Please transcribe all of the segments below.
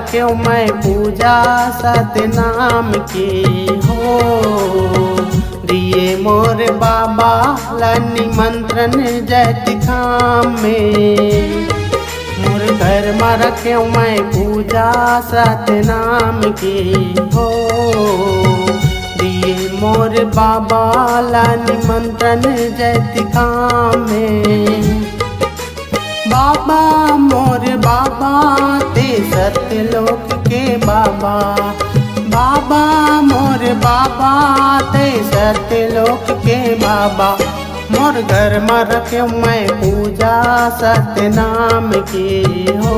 रख्यो मैं पूजा सतनाम की हो। दिए मोर बाबा ला निमंत्रण जैत खाम में। मोर घर में रख्यो मैं पूजा सतनाम की हो। दिए मोर बाबा ला निमंत्रण जैत खाम में। बाबा मोर बाबा ते सत्यलोक के बाबा। बाबा मोर बाबा ते सत्यलोक के बाबा। मोर घर में रख्यो मैं पूजा सतनाम की हो।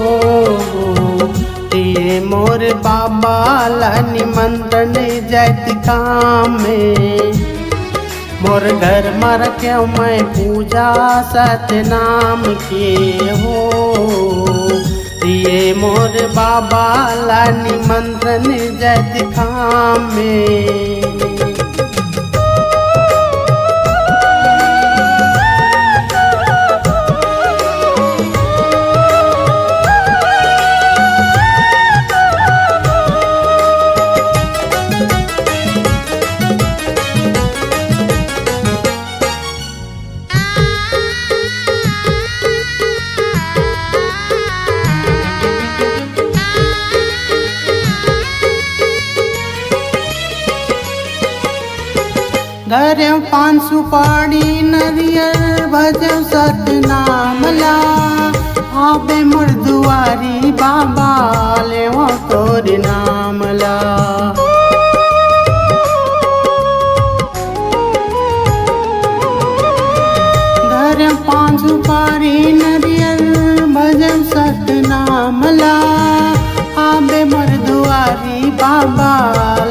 दिए मोर बाबा ला निमंत्रण जैत काम में। मोर घर में रख्यो मैं पूजा सतनाम की हो। दिए मोर बाबा ला निमंत्रण जैत खाम में। धर्यो पान सुपारी नरियर भजो सतनाम ला। आबे मोर दुआरी बाबा लेवो तोर नाम ला। धर्यो पान सुपारी नरियर भजो सतनाम ला। आबे मोर दुआरी बाबा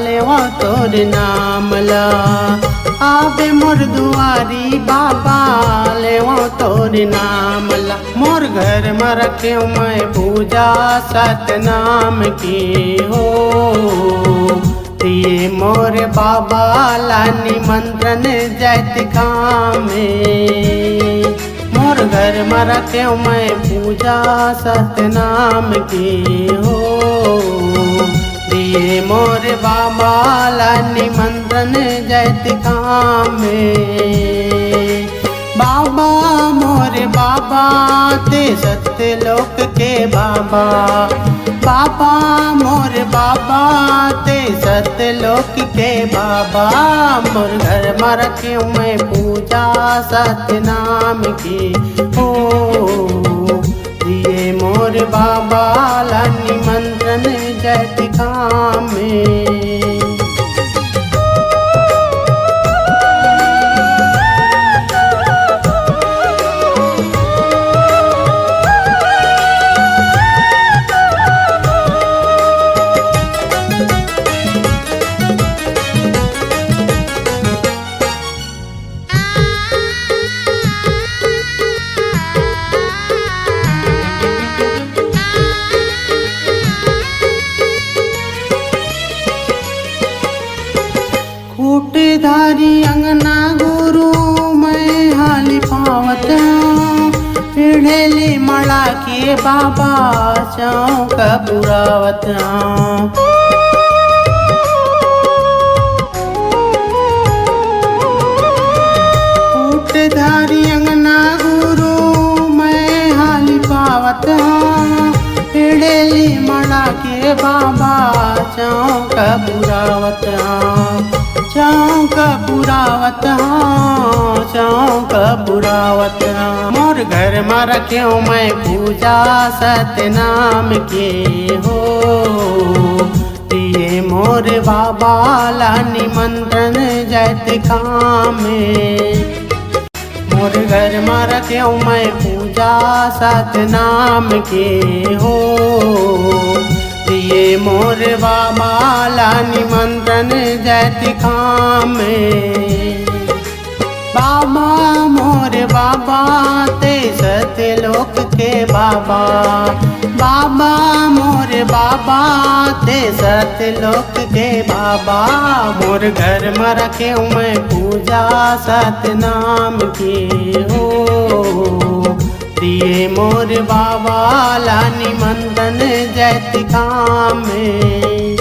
लेवो तोर नाम ला। आबे मोर दुआरी बाबा लेवो तोर नाम ला। मोर घर में रख्यो मैं पूजा सतनाम की हो। दिए मोर बाबा ला निमंत्रण जैत काम में। मोर घर में रख्यो मैं पूजा सतनाम की हो। दिए मोर बाबा ला निमंत्रण जैत काम में। बाबा मोर बाबा ते सत्यलोक के बाबा। बाबा मोर बाबा ते सत्यलोक के बाबा। मोर घर में रख्यो मैं पूजा सतनाम की हो। दिए मोर बाबा ला निमंत्रण जैत काम में। धारी अंगना गुरु मैं हाली पावत। पीढ़ेली मड़ा के बाबा चौक बुरावत। धारी अंगना गुरु मैं हाली पावत। पीढ़ेली मड़ा के बाबा चौक बुरावत। चौक बुरावत चौक बुरावत। मोर घर में रख्यो मैं पूजा सतनाम के हो। दिए मोर बाबा ला निमंत्रण जैत काम में। मोर घर में रख्यो मैं पूजा सतनाम के हो। दिए मोर बाबा ला निमंत्रण जैत खाम में। बाबा मोर बाबा ते सत्यलोक के बाबा। बाबा मोर बाबा ते सत्यलोक के बाबा। मोर घर में रख्यो मैं पूजा सतनाम की हो। दिए मोर बाबा ला निमंत्रण जैत काम में।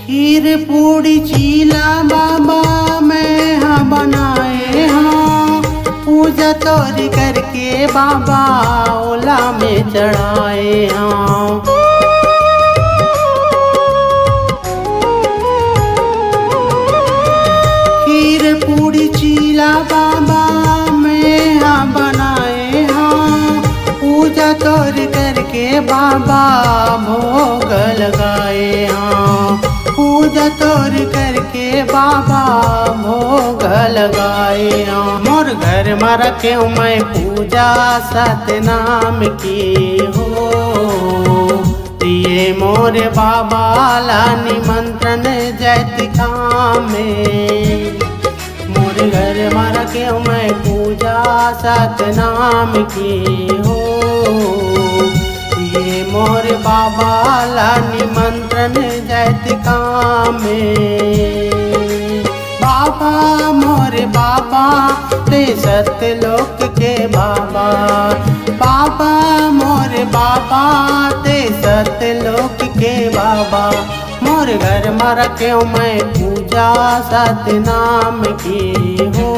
खीर पूड़ी चीला बाबा मैं हाँ बनाए हाँ, पूजा तोरी करके बाबा ओला में चढ़ाए हाँ। खीर पूड़ी चीला बाबा मैं हाँ बनाए हाँ, पूजा तोरी करके बाबा भोग लगाए हाँ। पूजा तोर करके बाबा भोग लगाए मोर घर में रखे मैं पूजा सतनाम की हो। दिए मोर बाबा ला निमंत्रण जैत काम में। मोर घर में रखे मैं पूजा सतनाम की हो। दिए मोर बाबा ला निमंत्रण जैत काम में। बाबा मोर बाबा ते सतलोक के बाबा, बाबा मोर बाबा ते सतलोक के बाबा। मोर घर में रखे मैं पूजा सतनाम की हो।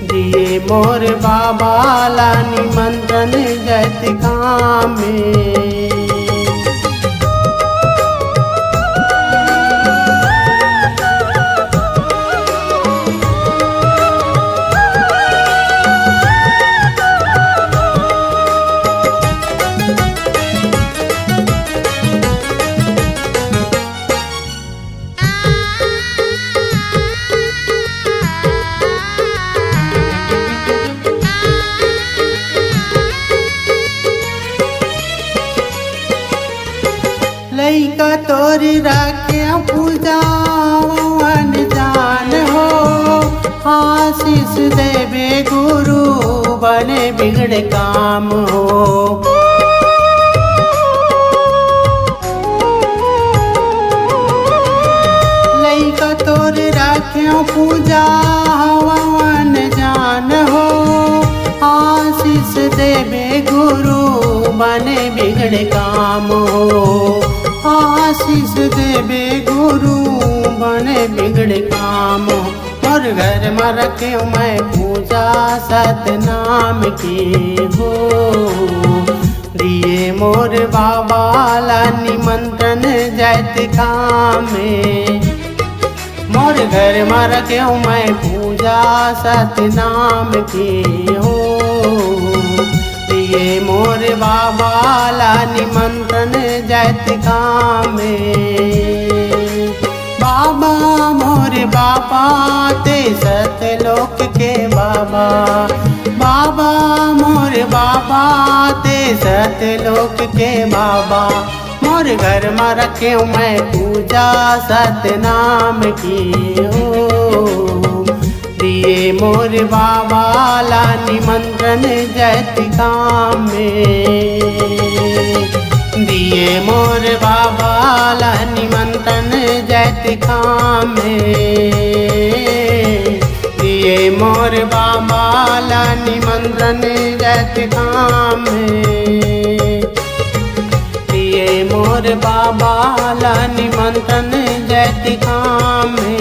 दिए मोर बाबा ला निमंत्रण जैत काम में। लइका तोरी राखे पूजा जान हो। आशीष देवे गुरु बने बिगड़ काम हो। लइका तोरी राखे पूजा जान हो। आशीष देवे गुरु बने बिगड़ काम हो। आशीष देवे गुरु बने बिगड़ काम। और घर में रखे मैं पूजा सतनाम की हो। दिए मोर बाबा ला निमंत्रण जैत काम में। मोर घर में रखे मैं पूजा सतनाम की हो। दिए मोर बाबा ला निमंत्रण जैत काम में। बाबा मोर बाबा ते सतलोक के बाबा, बाबा मोर बाबा ते सतलोक के बाबा। मोर घर में रखे मैं पूजा सतनाम की हो। दिए मोर बाबा ला निमंत्रण जैत काम में। दिए मोर बाबा ला निमंत्रण जैत काम में। दिए मोर बाबा ला निमंत्रण जैत काम में। दिए मोर बाबा ला निमंत्रण जैत काम में।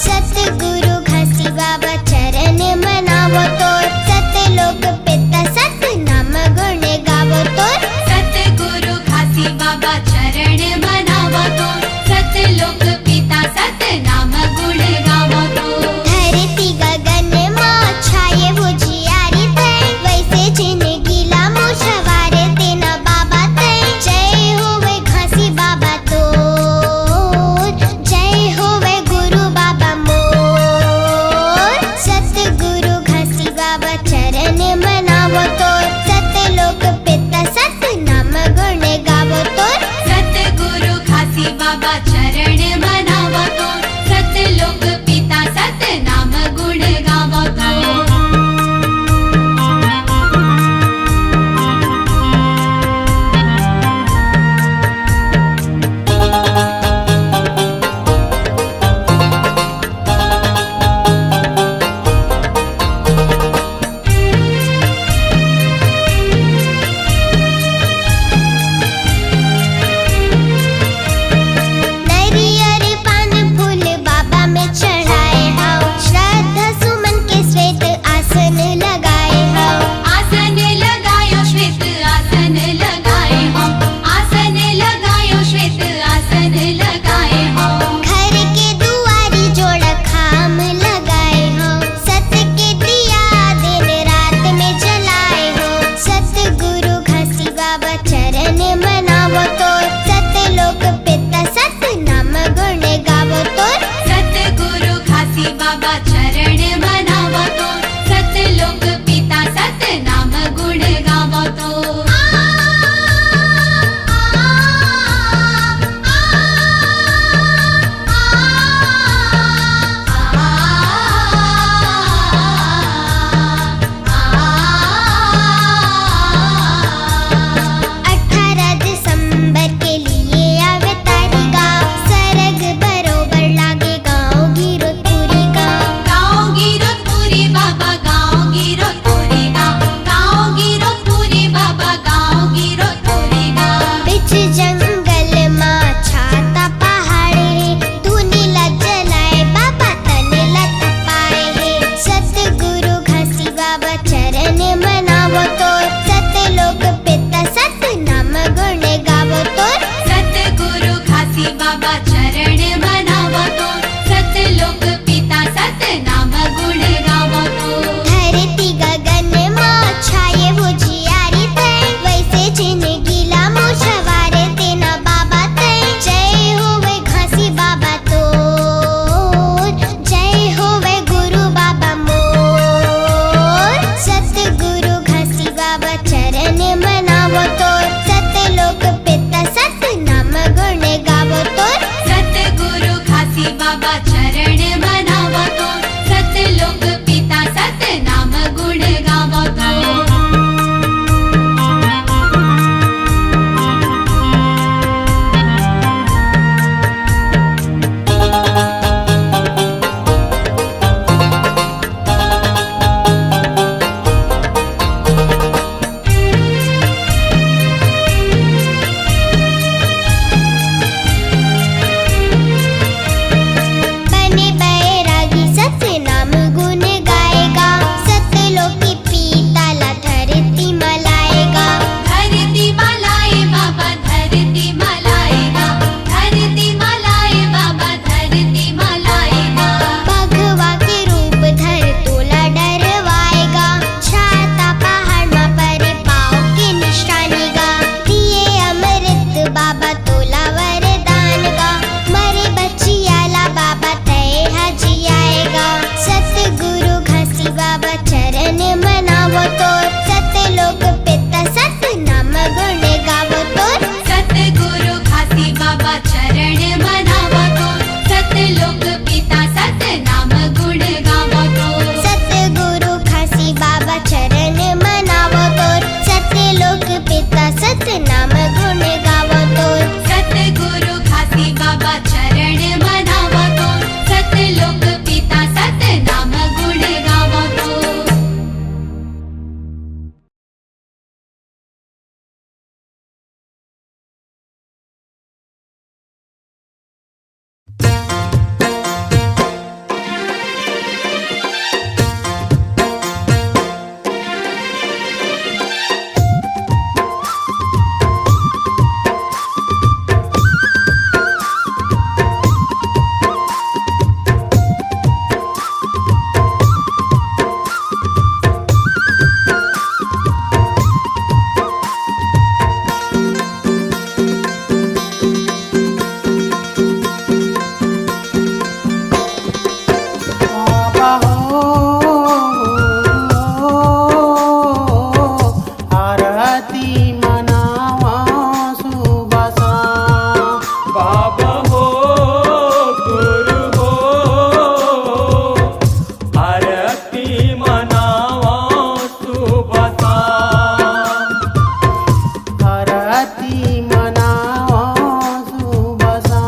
सर बाबा चरण मनावतो, सतलोक पिता सतनाम गुण गावतो। बाबा चरण मनावतो, सतलोक पिता सतनाम गुण गावतो। धरती गगन मां छाये उजियारी तै, वैसे जिंदगीला मोछवारे तेना बाबा तै। जय होवे घासी बाबा तोर, जय होवे गुरु बाबा मोर। सतगुरु घासी बाबा चरण मनावतो, सतलोक पिता सतनाम गुण गावतो। सतगुरु घासी बाबा चरण मनावतो, सतलोक पिता सतनाम गुण गावतो। बने बैरागी सतनाम गुण गाएगा, सतलोकी पीताला धरती मलाएगा। धरती मलाए बाबा धरती मलाएगा, धरती मलाए बाबा धरती मलाएगा। भगवा के रूप धर तोला डरवाएगा, छाता पहाड़ में परे पाँव के निशानी गा। दिए अमृत बाबा तोला वरदान गा, मरे बचियाला बाबा तय हाजी आएगा। सतगुरु घासी बाबा चरण मनावतो, सतलोक पिता सतनाम गुण गावतो। सतगुरु घासी बाबा चरण मनावतो, सतलोक पिता सतनाम गुण गावतो। सतगुरु घासी बाबा चरण मनावतो, सतलोक पिता सतनाम गुण गावतो। सतगुरु घासी बाबा चरण मनावतो, सतलोक पिता सतनाम गुण गावतो। बाबा आरती मनावा सुबसा। बाबा हो गुरु हो आरती मनावा सुबसा। आरती मनावा सुबसा।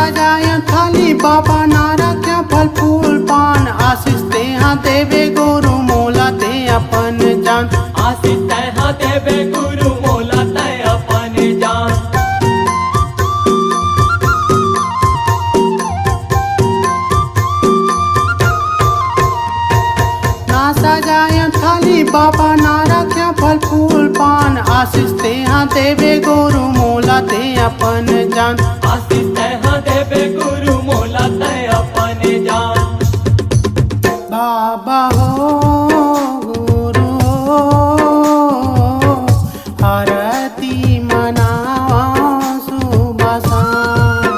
सजाया थाली बाबा नारा क्या फल फूल पान आशीष ते हाँ देवे गुरु मोला ते अपन जान आशीष तैहा देवे गुरु मोला तय अपन जान ना सजाया थाली बाबा नारा क्या फल फूल पान आशीष ते हाँ देवे गुरु मोला ते अपन जान आशीष तैहा देवे गुरु मोला तय अपन जान बाबा हो गुरु हो आरती मनावा सुबह शाम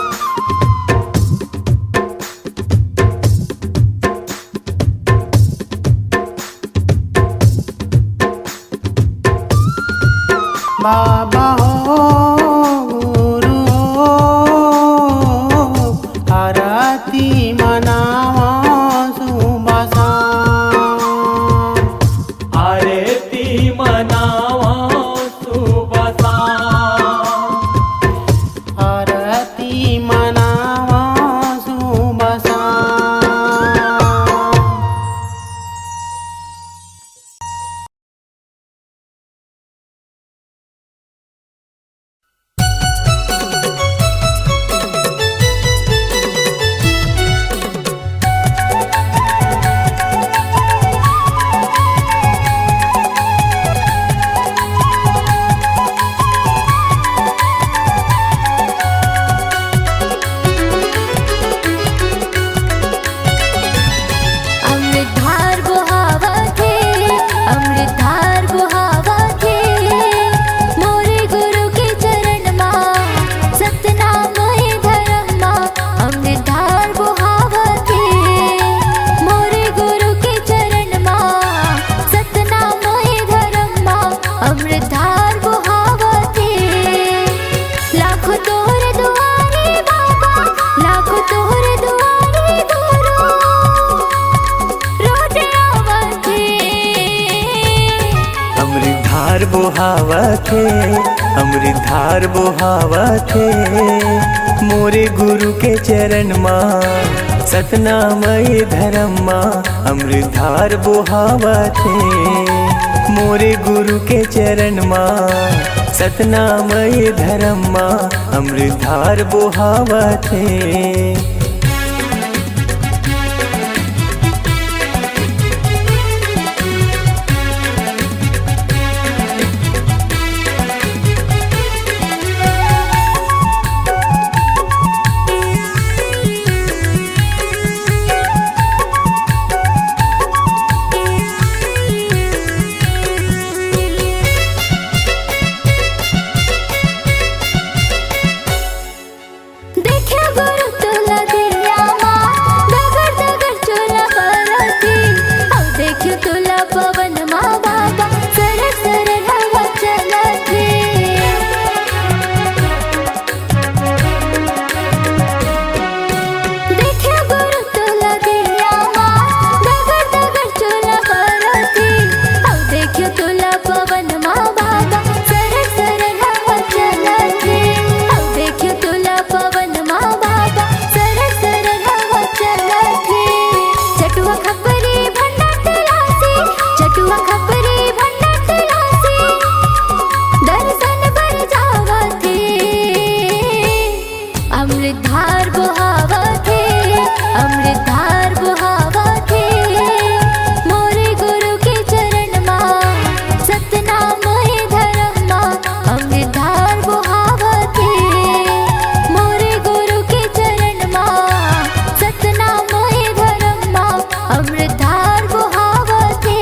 बाबा हो गुरु हो आरती मनावा सुबह शाम आरती मनावा सुबह शाम आरती मनावा सुबह शाम अमृतधार बुहावथे अमृतधार बुहावथे मोरे गुरु के चरण मां सतनाम है धर्म मां अमृतधार बुहावथे मोरे गुरु के चरण मां सतनाम है धर्म मां अमृतधार बुहावथे लाखों तोहरे दुआरे बाबा लाखों तोहरे दुआरे गुरु रोज आवथे अमृतधार बुहावथे अमृतधार बुहावथे मोरे गुरु के चरण मां सतनामय धर्म मां अमृतधार बुहावथे मोरे गुरु के चरण मां सतनामय धर्म मां अमृतधार बुहावथे देखा गुरु तुला दिया मां दगर दगर चोला परती अब देखियो तुला पवन मां बाबा सर सर हवा चलती देखा गुरु तुला दिया मां दगर दगर चोला परती अब देखियो तुला पवन मां बाबा सर सर हवा चलती अब देखियो तुला पवन मां बाबा सर सर हवा चलती चटुआ खपरी भंडा तलासी चटुआ खपरी भंडा तलासी दर्शन बर जावथे अमृतधार बुहावथे अमृतधार बुहावथे मोरे गुरु के चरण मां सतनाम है धर्म मां अमृतधार बुहावथे मोरे गुरु के चरण मां सतनाम है धर्म मां अमृतधार बुहावथे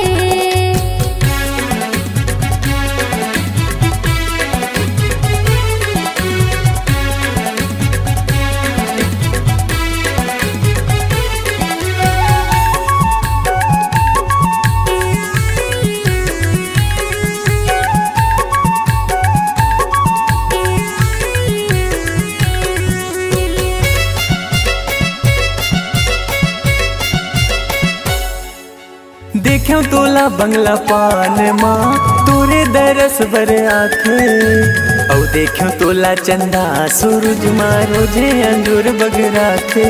देख्यो तोला बंगला पान मां तोरे दरस बर आखे औ देखो तोला चंदा सूरज मारो जे अंजूर बगरा थे।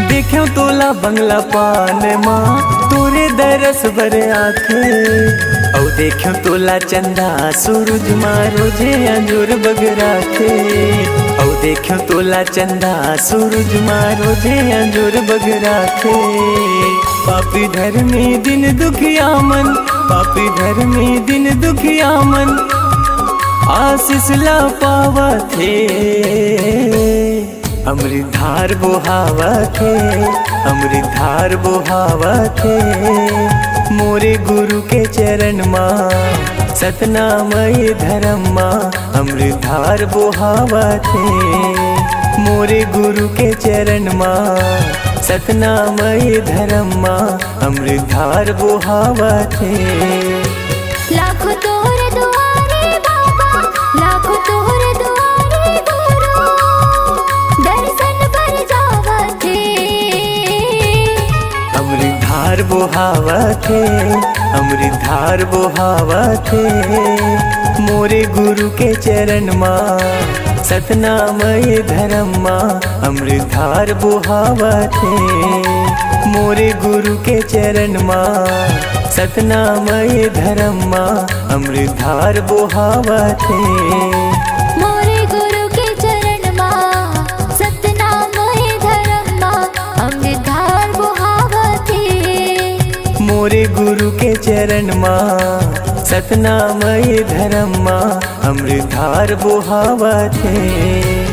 देखो तोला बंगला पान माँ तोरे दरस भर आखे। औ देखो तोला चंदा सूरज मारो जे अंजूर बगरा थे। औ देखो तोला चंदा सूरज मारो जे अंजूर बगरा थे। पापी धर्मी दिन दुखिया मन, पापी धर्मी दिन दुखिया मन आशीष ला पावा थे। अमृत धार बोहावा थे, अमृत धार बोहावा थे। मोरे गुरु के चरण माँ सतनामय धर्म माँ अमृत धार बोहावा थे। मोरे गुरु के चरण माँ सतनामय धर्म माँ अमृत धार बोहावा थे। लाखों तोहरे दुआरे बाबा, लाखों तोहरे दुआरे गुरु, दर्शन पर जावा थे। अमृत धार बोहावा थे, अमृत धार बोहावा थे। मोरे गुरु के चरण माँ सतनामय धर्म माँ अमृत धार बोहावा थे। मोरे गुरु के चरण माँ सतनामय धर्म माँ अमृत धार बोहावा थे। मोरे गुरु के चरण माँ सतनामय धर्म माँ अमृत धार बोहावा थे। मोरे गुरु के चरण माँ सतनामय धर्म माँ अमृत धार बोहावा थे।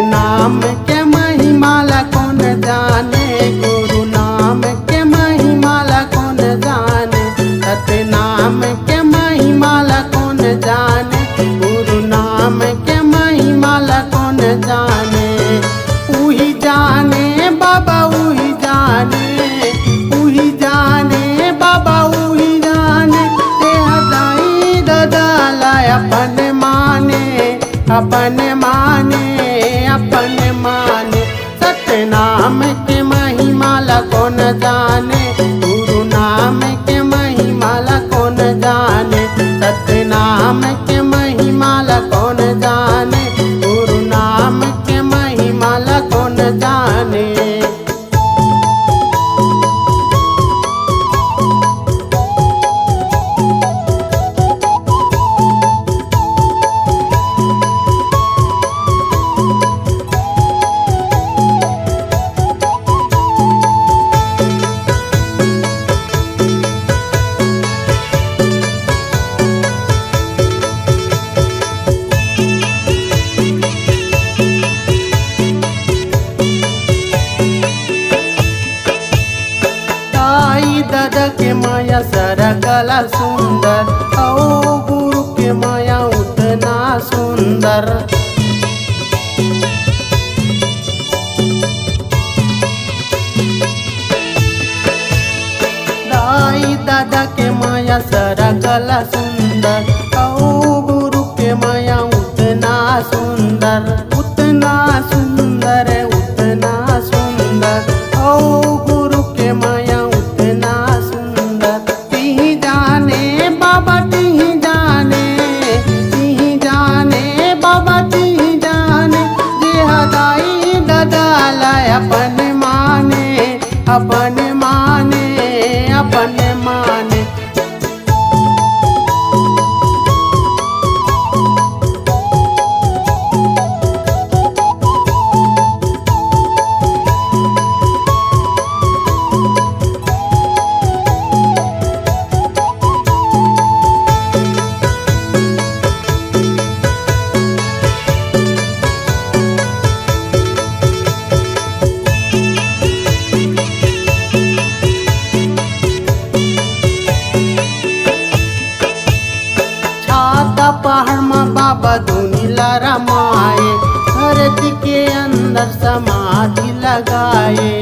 नाम के महिमाला कौन जाने, गुरु नाम के महिमाला कौन जाने। सत्य नाम के महिमाला कौन जाने, गुरु नाम के महिमाला कौन जाने। उही जाने बाबा उही जाने, उही जाने बाबा उही जाने। दाई ददाला अपन माने, अपन माने, अपन माने। सत्य नाम के महिमाला कौन जाने, गुरु नाम के महिमाला कौन जाने। सत्य नाम के महिमाला कौन जाने, गुरु नाम के महिमाला कौन जाने। दादा के माया सारा कला सुंदर, ओ गुरु के माया उतना सुंदर। दाई दादा के माया सारा कला सुंदर, ओ गुरु के माया उतना सुंदर, उतना सुंदर, उतना सुंदर। ओ गुरु के माया उतना सुंदर। तिही जाने बाबा तिही जाने, तिही जाने बाबा तिही जाने। जे हदाई ददाला अपन माने, अपन माने, अपन माने। धरती के अंदर समाधि लगाए।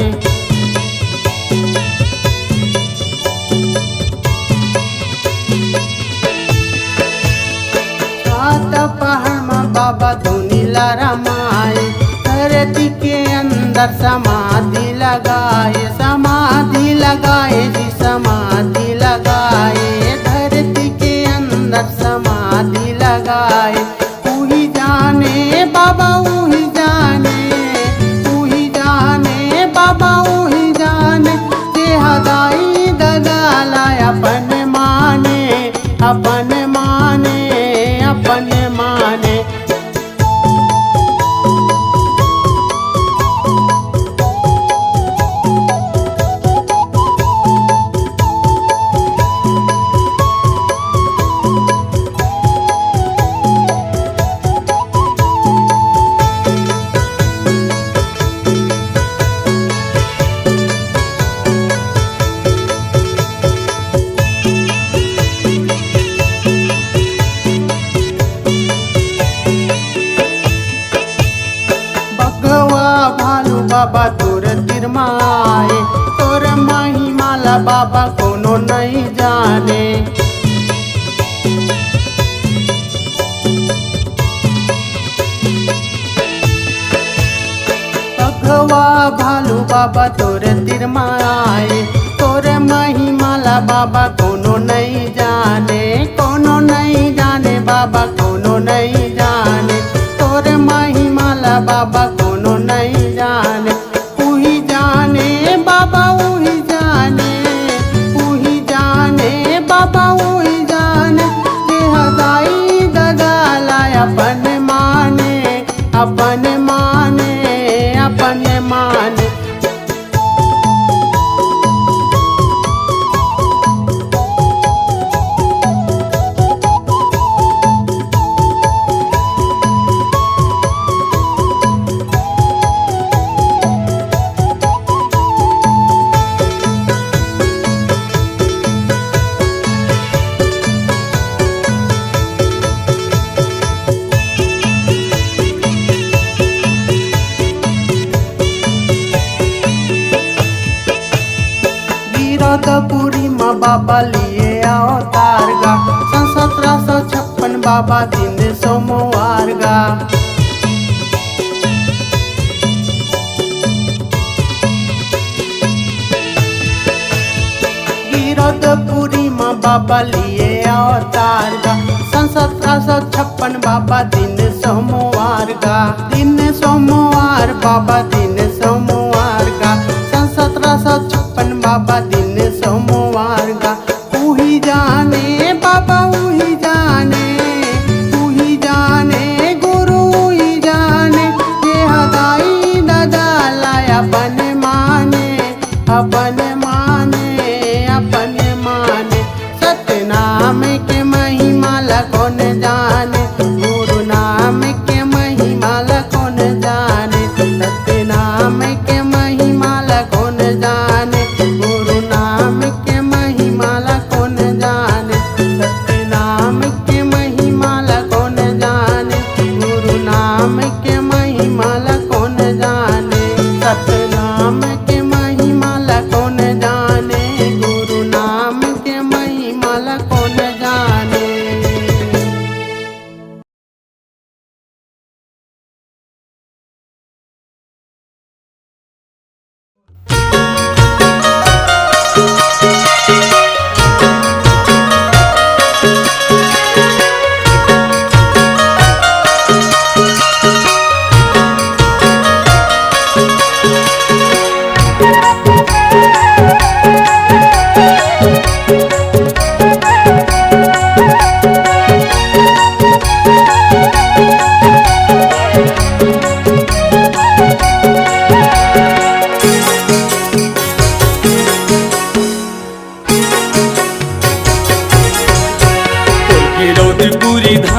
छात पहाड़ में बाबा धुनी लरमाए। धरती के अंदर समाधि लगाए, समाधि लगाए जी समाधि लगाए। धरती के अंदर समाधि लगाए। वही जाने बाबा वही जाने, वही जाने बाबा वही जाने। जे हदाई दगाला अपन माने, अपन माने, अपन माने। बाबा तोर तिरमाए, तोर महिमाला बाबा कोनो नहीं जाने। भगवा भालू बाबा तोर तिरमाए, तोर महिमाला बाबा कोनो नहीं जाने, कोनो नहीं जाने बाबा कोनो नहीं जाने। तोर महिमाला बाबा कोनो नहीं जाने। वही जाने बाबा वही जाने, वही जाने बाबा वही जाने। जे हदाई दगाला अपन माने, अपन माने, अपन माने। पुरी माँ बाबा लिए अवतार गा। सन 1756 बाबा दिन सोमवार गा। गिरधपुरी माँ बाबा लिए अवतार गा। सन 1756 बाबा दिन सोमवार गा। दिन सोमवार बाबा दिन सोमवार गा। सन 1756 बाबा दिन सोमवार गा। वही जाने बाबा वही जाने, वही जाने गुरु वही जाने। जे हदाई दगाला अपन माने, अपन माने, अपन माने। सतनाम के महिमा ला कौन जाने, गुरु नाम के महिमा ला कौन जाने। सतनाम के महिमा ला कौन जाने, गुरु नाम के महिमा ला कौन जाने। सतनाम के महिमा ला कौन जाने, गुरु नाम के महिमा ला कौन जाने। सतनाम के महिमा ला कौन जाने, गुरु नाम के महिमा ला कौन जाने।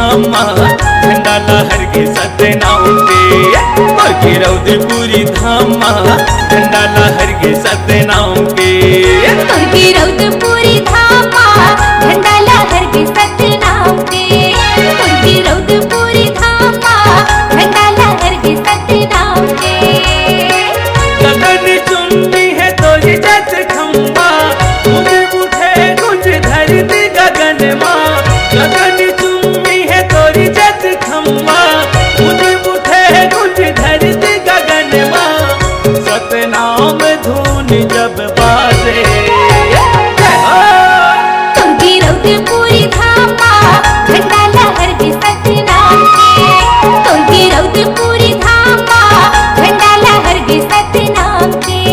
झंडा लहर के सतनाम के रौदपुरी धामा झंडा लहर के सतनाम के रौदपुरी धामा झंडा लहर के सतनाम के रौदपुरी धामा झंडा लहर के रौदपुरी धाम बा झंडा लहर गे सतनाम के।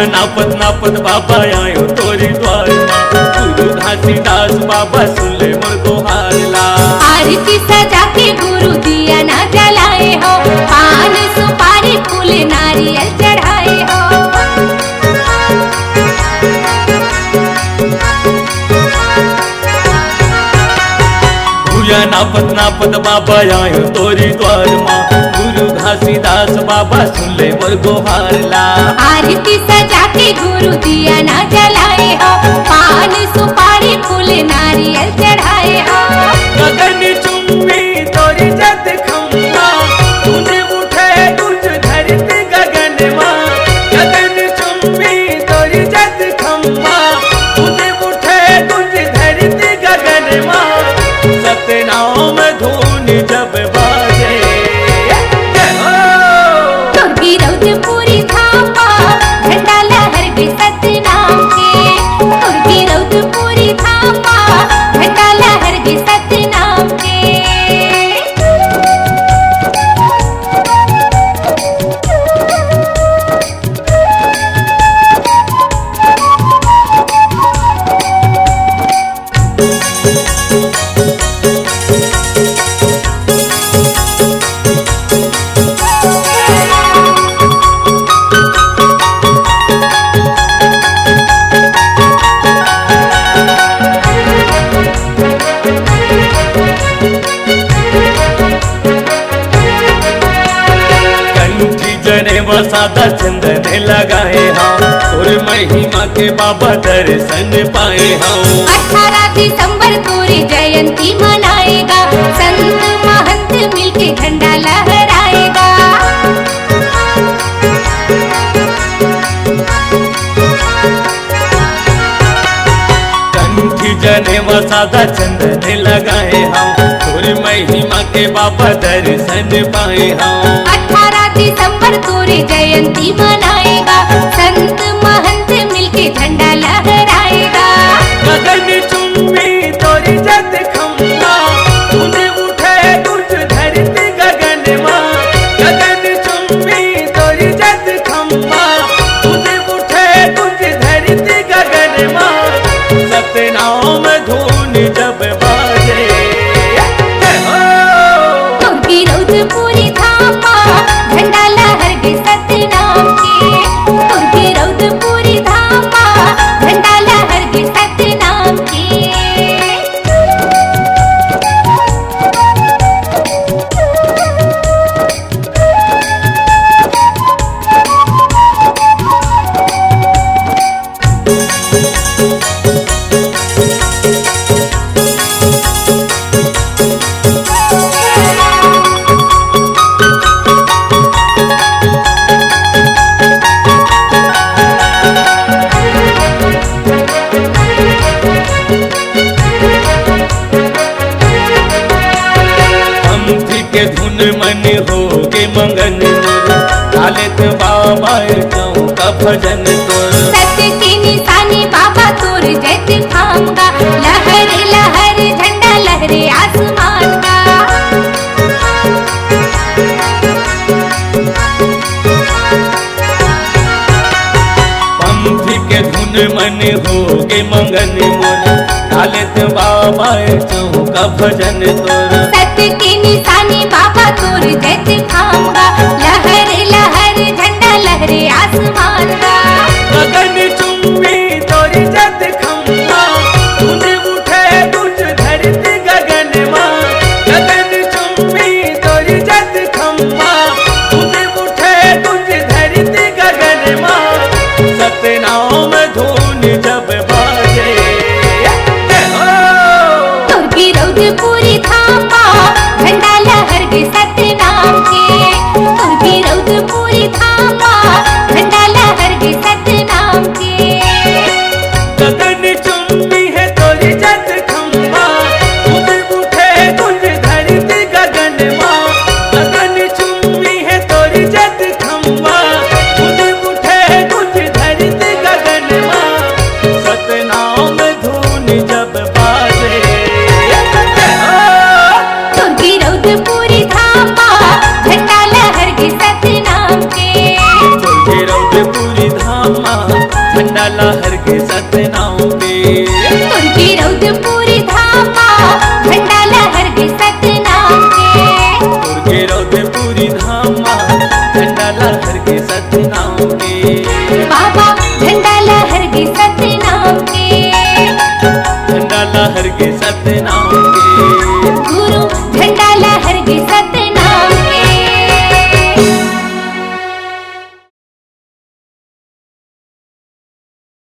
नापत नापत बाबा आयो तोरी द्वार गुरु घासीदास बाबा सुन ले मोर दोहारला। आरती सजा के गुरु दिया ना जलाए हो, पान सुपारी फूल नारियल चढ़ाए हो। भूया नापत नापत बाबा आयो तोरी द्वार माँ गुरु घासीदास बाबा सुन ले मोर दोहारला। आरती सजा के गुरु दिया ना जलाए हो, पान सुपारी फूल नारियल चढ़ाए हो। गगन चुम्बी तोरी जत खम्मा तूने उठे कुछ धरती गगन माँ। गगन चुम्बी तोरी जत खम्मा तूने उठे कुछ धरती गगन माँ। सतनाम धून जब बाजे तुर्की रौदपुरी धाम बा झंडा लहर गे सतनाम के। तुर्की रौदपुरी धाम बा झंडा लहर गे सतनाम के। जने वसादा चंदन लगाए हम और महिमा के बाबा दर्शन पाए हम। 18 दिसंबर तोरी जयंती मनाएगा, संत महंत मिलके झंडा लहराएगा। कंठी जने वसादा चंदन लगाए हम और महिमा के बाबा दर्शन पाए हम। 18 दिसंबर तोरी जयंती मनाएगा, संत महंत मिलके झंडा लहराएगा। गगन चुम्बी तोरी जत खम्मा तूने उठे कुछ धरती गगन माँ। गगन चुम्बी तोरी जत खम्मा तूने उठे कुछ धरती गगन माँ। सतनाम धून जब बाजे तुर्की रौदपुरी धाम बा झंडा लहर गे सतनाम के। तुर्की रौदपुरी धाम बा झंडा लहर गे सतनाम के। के धुन मन हो के मंगन लालित बाबा का भजन तोर। सत्य की निशानी बाबा तोर जैत थामगा, लहर लहर झंडा लहरे आसमान का। पंथी के धुन मन हो के मंगन मोर लालित बाबा का भजन तोर। सत्य की निशानी बाबा तोर जैत थामगा, लहर लहर झंडा लहरे आसमान का। गगन चुम्बी तोरी जत खम्मा तूने उठे कुछ धरती गगन माँ। गगन चुम्बी तोरी जत खम्मा तूने उठे कुछ धरती गगन माँ। सतनाम धून जब बाजे तुर्की रौदपुरी के सतनाम के, बाबा झंडा लहर के सतनाम के, झंडा लहर के सतनाम